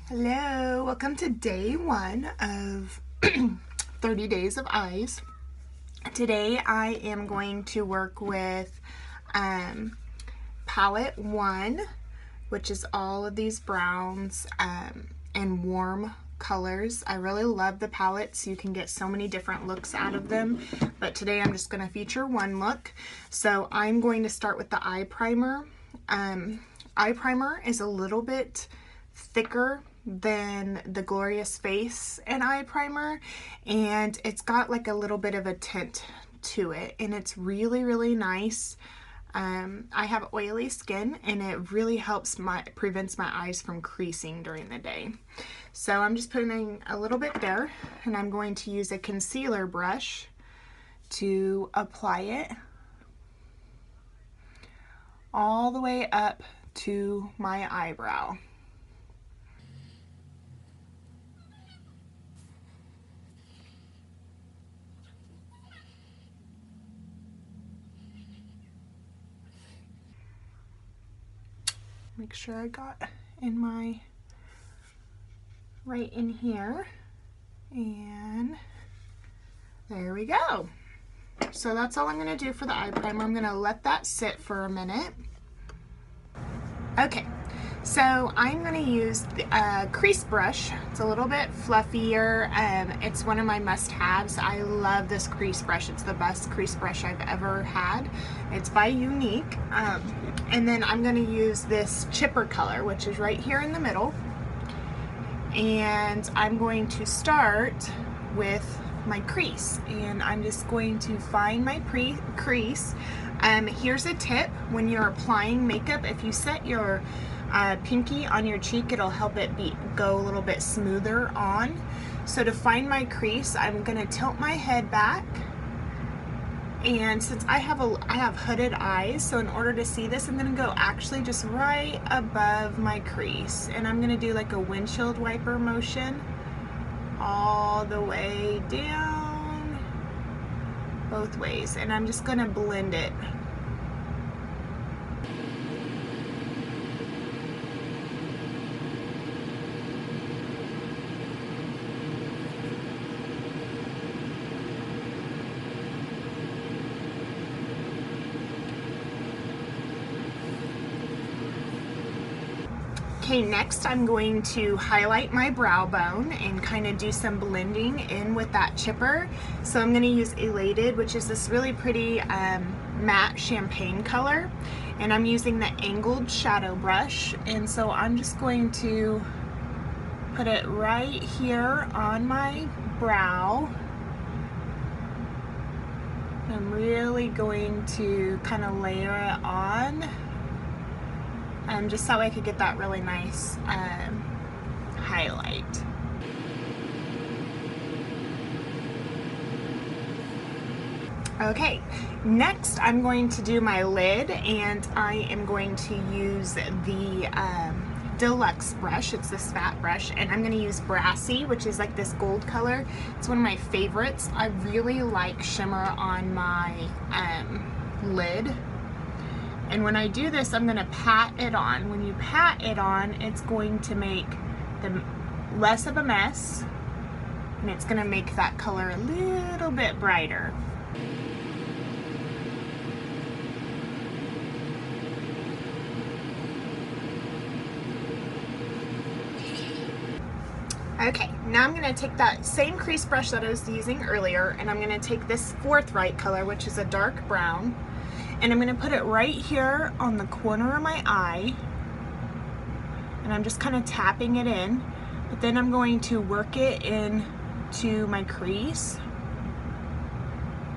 Hello, welcome to day one of 30 Days of Eyes. Today I am going to work with palette 1, which is all of these browns and warm colors. I really love the palettes. You can get so many different looks out of them, but today I'm just going to feature one look. So I'm going to start with the eye primer. Eye primer is a little bit thicker than the Glorious Face and eye primer, and it's got like a little bit of a tint to it, and it's really nice. I have oily skin, and it really prevents my eyes from creasing during the day. So I'm just putting a little bit there, and I'm going to use a concealer brush to apply it all the way up to my eyebrow. Make sure I got in my right in here, and there we go. So that's all I'm going to do for the eye primer. I'm going to let that sit for a minute. Okay, so I'm going to use the crease brush. It's a little bit fluffier. It's one of my must-haves. I love this crease brush. It's the best crease brush I've ever had. It's by Younique. And then I'm going to use this chipper color, which is right here in the middle. And I'm going to start with my crease, and I'm just going to find my crease. Here's a tip: when you're applying makeup, if you set your pinky on your cheek, it'll help it go a little bit smoother on. So to find my crease, I'm going to tilt my head back, and since I have hooded eyes, so in order to see this, I'm going to go actually just right above my crease, and I'm going to do like a windshield wiper motion all the way down both ways, and I'm just going to blend it. Okay, next I'm going to highlight my brow bone and kind of do some blending in with that chipper. So I'm going to use Elated, which is this really pretty matte champagne color, and I'm using the angled shadow brush, and so I'm just going to put it right here on my brow. I'm really going to kind of layer it on. Just so I could get that really nice highlight. Okay, next I'm going to do my lid, and I am going to use the Deluxe brush. It's this fat brush, and I'm going to use Brassy, which is like this gold color. It's one of my favorites. I really like shimmer on my lid. And when I do this, I'm going to pat it on. When you pat it on, it's going to make the less of a mess, and it's going to make that color a little bit brighter. Okay, now I'm going to take that same crease brush that I was using earlier, and I'm going to take this Forthright color, which is a dark brown, and I'm going to put it right here on the corner of my eye, and I'm just kind of tapping it in, but then I'm going to work it into my crease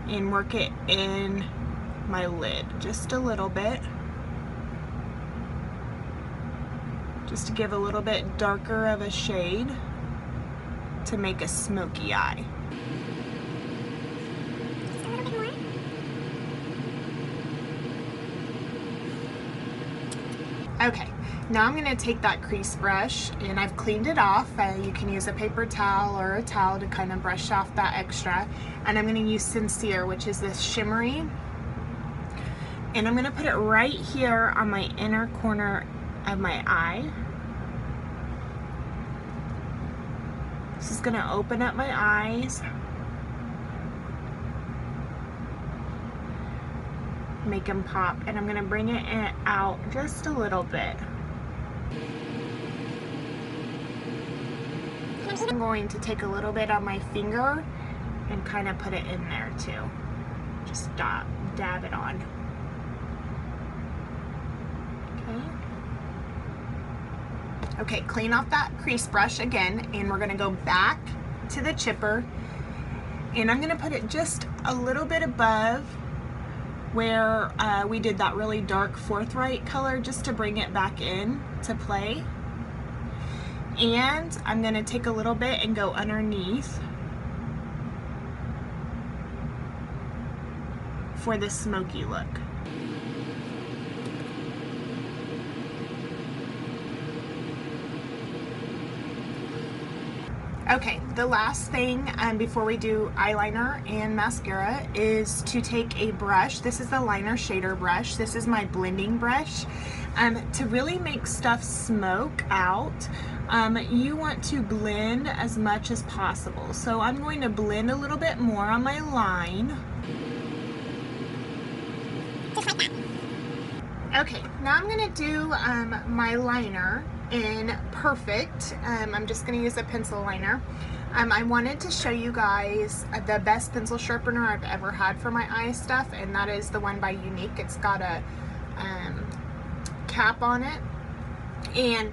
and work it in my lid just a little bit, just to give a little bit darker of a shade to make a smoky eye. Okay, now I'm going to take that crease brush, and I've cleaned it off. You can use a paper towel or a towel to kind of brush off that extra. And I'm going to use Sincere, which is this shimmery. And I'm going to put it right here on my inner corner of my eye. This is gonna open up my eyes, make them pop, and I'm gonna bring it out just a little bit. I'm going to take a little bit on my finger and kind of put it in there too. Just dab it on. Okay, clean off that crease brush again, and we're gonna go back to the chipper, and I'm gonna put it just a little bit above where we did that really dark forthright color, just to bring it back in to play. And I'm gonna take a little bit and go underneath for the smoky look. Okay, the last thing before we do eyeliner and mascara is to take a brush. This is the liner shader brush. This is my blending brush. To really make stuff smoke out, you want to blend as much as possible. So I'm going to blend a little bit more on my line. Okay, now I'm gonna do my liner in Perfect. I'm just gonna use a pencil liner. I wanted to show you guys the best pencil sharpener I've ever had for my eye stuff, and that is the one by Younique. It's got a cap on it, and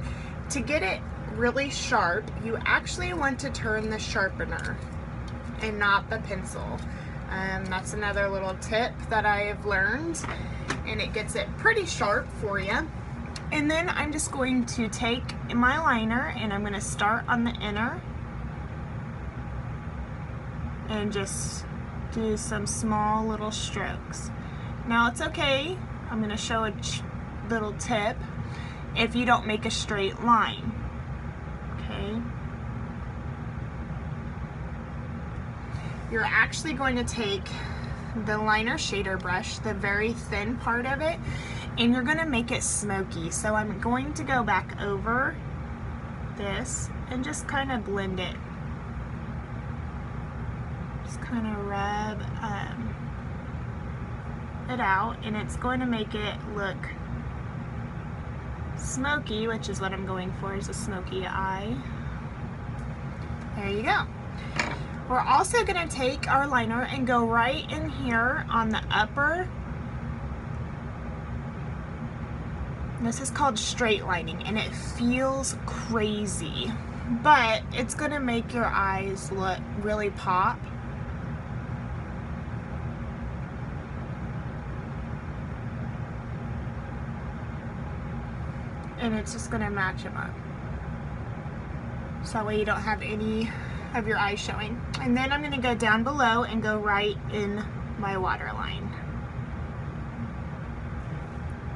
to get it really sharp, you actually want to turn the sharpener and not the pencil. That's another little tip that I have learned, and it gets it pretty sharp for you. And then I'm just going to take my liner and I'm going to start on the inner and just do some small little strokes. Now it's okay, I'm going to show a little tip if you don't make a straight line. Okay. You're actually going to take the liner shader brush, the very thin part of it, and you're going to make it smoky. So I'm going to go back over this and just kind of blend it. Just kind of rub it out, and it's going to make it look smoky, which is what I'm going for, is a smoky eye. There you go. We're also going to take our liner and go right in here on the upper. This is called straight lining, and it feels crazy, but it's going to make your eyes look really pop. And it's just going to match them up. So that way you don't have any of your eyes showing. And then I'm going to go down below and go right in my waterline.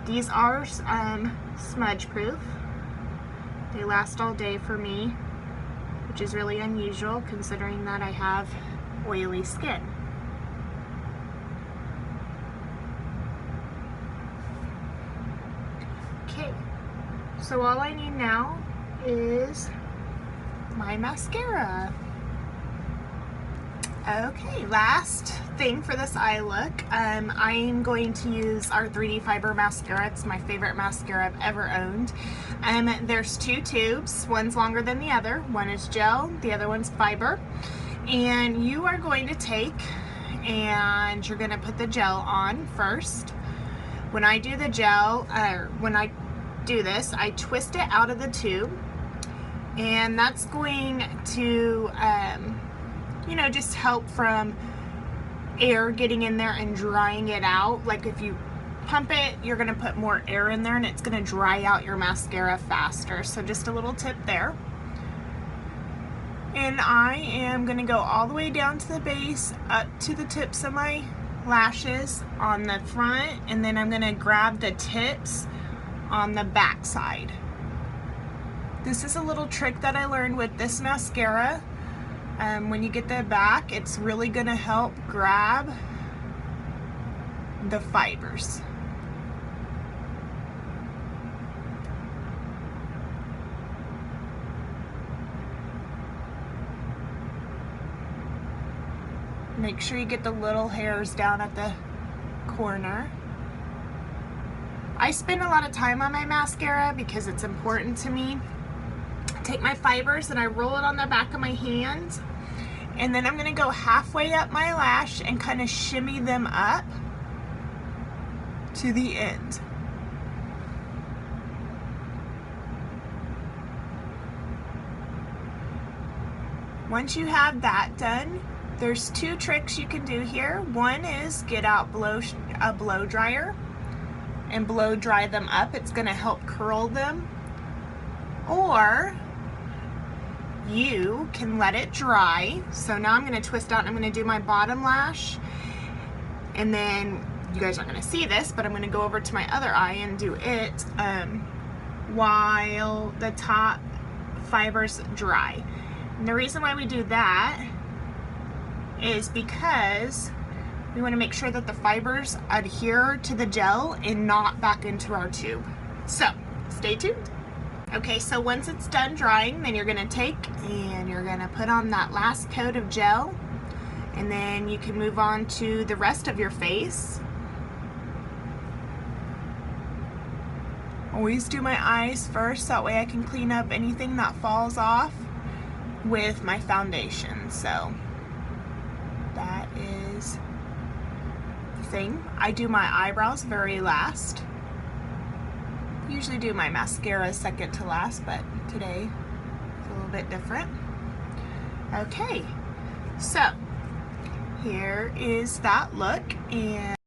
These are smudge proof. They last all day for me, which is really unusual considering that I have oily skin. Okay, so all I need now is my mascara. Okay, last thing for this eye look, I'm going to use our 3D Fiber mascara. It's my favorite mascara I've ever owned. There's two tubes, one's longer than the other. One is gel, the other one's fiber. And you are going to take and you're going to put the gel on first. When I do the gel, when I do this, I twist it out of the tube, and that's going to you know, just help from air getting in there and drying it out. Like if you pump it, you're going to put more air in there and it's going to dry out your mascara faster. So just a little tip there. And I am going to go all the way down to the base, up to the tips of my lashes on the front, and then I'm going to grab the tips on the back side. This is a little trick that I learned with this mascara. When you get the back, it's really going to help grab the fibers. Make sure you get the little hairs down at the corner. I spend a lot of time on my mascara because it's important to me. I take my fibers and I roll it on the back of my hand, and then I'm going to go halfway up my lash and kind of shimmy them up to the end. Once you have that done, there's two tricks you can do here. One is get out a blow dryer and blow dry them up. It's going to help curl them. Or you can let it dry. So now I'm going to twist out and I'm going to do my bottom lash, and then you guys aren't going to see this, but I'm going to go over to my other eye and do it while the top fibers dry. And the reason why we do that is because we want to make sure that the fibers adhere to the gel and not back into our tube. So stay tuned. Okay, so once it's done drying, then you're going to take and you're going to put on that last coat of gel, and then you can move on to the rest of your face. Always do my eyes first, that way I can clean up anything that falls off with my foundation. So that is the thing. I do my eyebrows very last. Usually do my mascara second to last, but today it's a little bit different. Okay, so here is that look, and